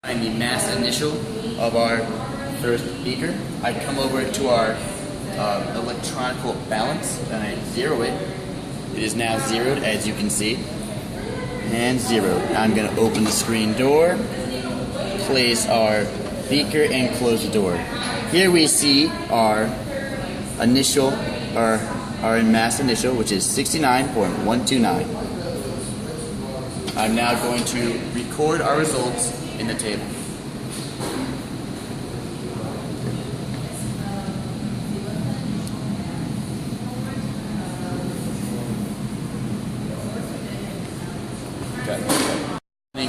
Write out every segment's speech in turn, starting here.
And the mass initial of our first beaker, I come over to our electronical balance and I zero it. It is now zeroed, as you can see, and zeroed. I'm going to open the screen door, place our beaker, and close the door. Here we see our initial, our mass initial, which is 69.129. I'm now going to record our results in the table.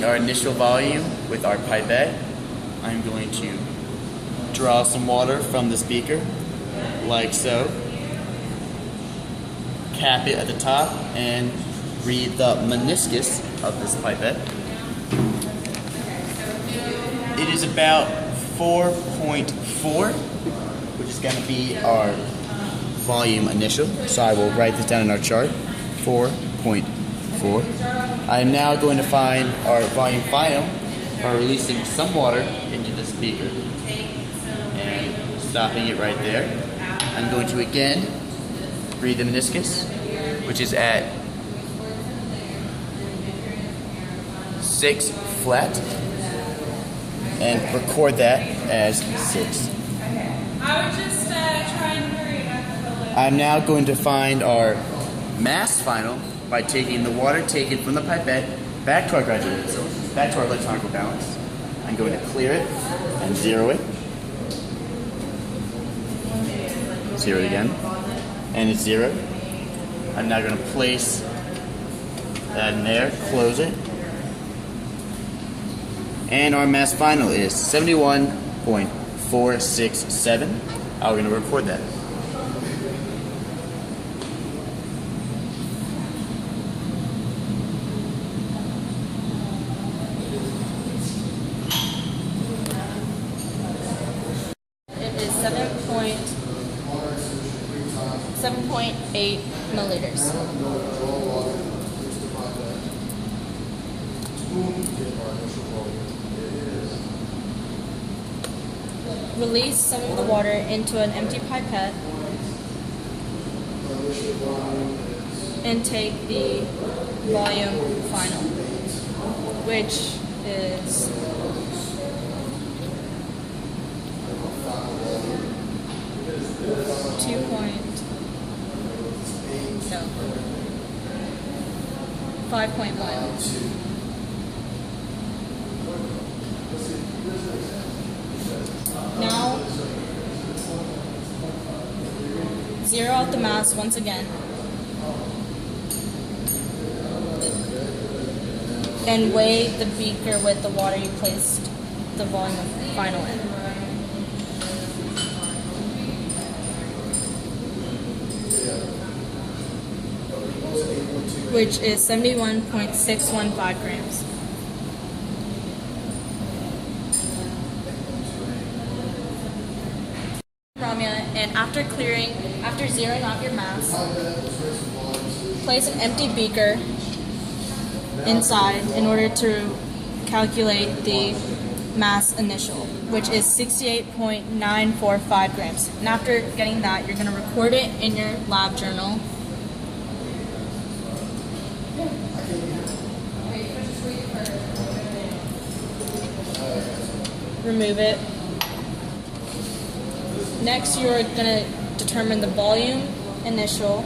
Our initial volume with our pipette, I'm going to draw some water from this beaker, like so, cap it at the top, and read the meniscus of this pipette. It is about 4.4, which is going to be our volume initial. So I will write this down in our chart, 4.4. I am now going to find our volume final by releasing some water into this beaker and stopping it right there. I'm going to again read the meniscus, which is at 6 flat, and record that as 6. I was just trying to hurry up. I'm now going to find our mass final by taking the water taken from the pipette back to our graduated cells, back to our electronical balance. I'm going to clear it and zero it. Zero it again. And it's zero. I'm now going to place that in there, close it. And our mass final is 71.467. I'm going to record that. It is 7.8 milliliters. Release some of the water into an empty pipette and take the volume final, which is 5.1. Now, zero out the mass once again, and weigh the beaker with the water you placed the volume final in. Which is 71.615 grams. And after zeroing off your mass, place an empty beaker inside in order to calculate the mass initial, which is 68.945 grams. And after getting that, you're going to record it in your lab journal. Remove it. Next, you are going to determine the volume initial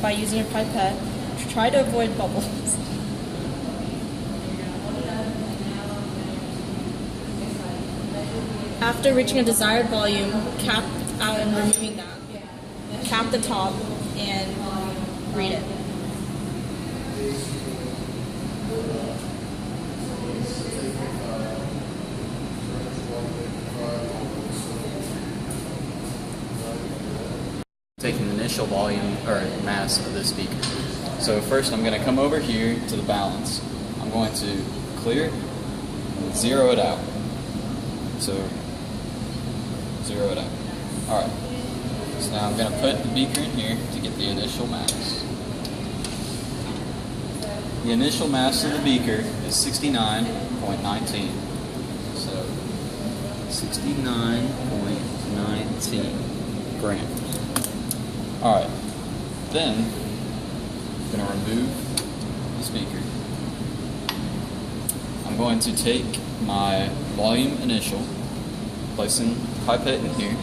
by using your pipette. Try to avoid bubbles. After reaching a desired volume, cap out and removing that. Cap the top and read it. Taking the initial volume or mass of this beaker. So first I'm going to come over here to the balance. I'm going to clear it and zero it out. So zero it out. Alright. So now I'm going to put the beaker in here to get the initial mass. The initial mass of the beaker is 69 69.19. So 69.19 grams. Alright, then I'm going to remove the speaker. I'm going to take my volume initial, placing pipette in here.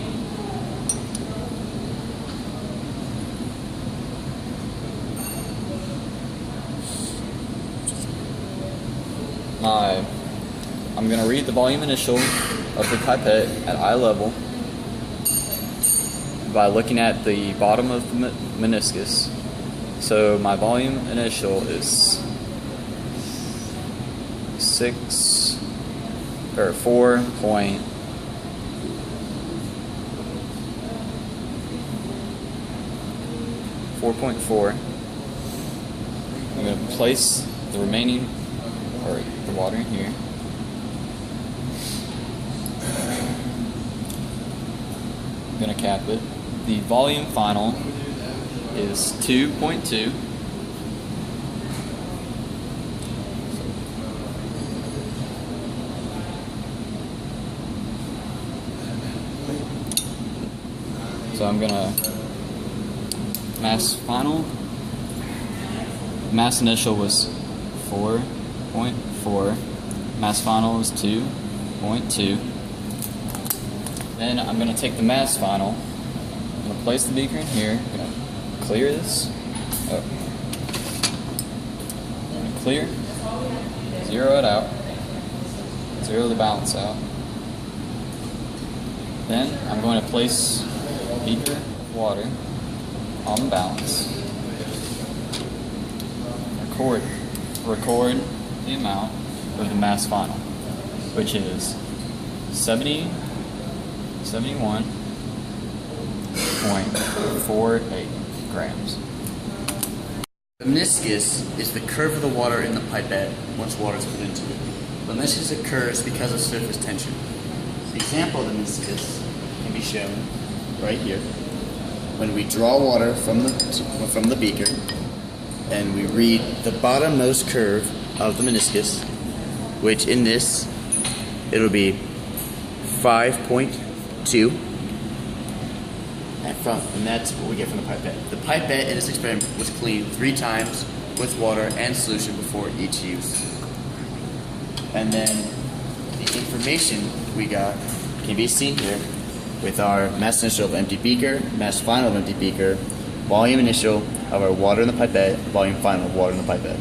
I'm going to read the volume initial of the pipette at eye level by looking at the bottom of the meniscus. So my volume initial is 4.4. I'm going to place the remaining, or the water in here. I'm going to cap it. The volume final is 2.2. So I'm going to mass final. Mass initial was 4.4. Mass final was 2.2. Then I'm going to take the mass final. I'm going to place the beaker in here. I'm going to clear this. I'm going to clear. Zero it out. Zero the balance out. Then I'm going to place a beaker of water on the balance. Record the amount of the mass final, which is 71.48 grams. The meniscus is the curve of the water in the pipette once water is put into it. The meniscus occurs because of surface tension. The example of the meniscus can be shown right here. When we draw water from the beaker and we read the bottommost curve of the meniscus, which in this it'll be 5.2, and that's what we get from the pipette. The pipette in this experiment was cleaned 3 times with water and solution before each use. And then the information we got can be seen here with our mass initial of empty beaker, mass final of empty beaker, volume initial of our water in the pipette, volume final of water in the pipette.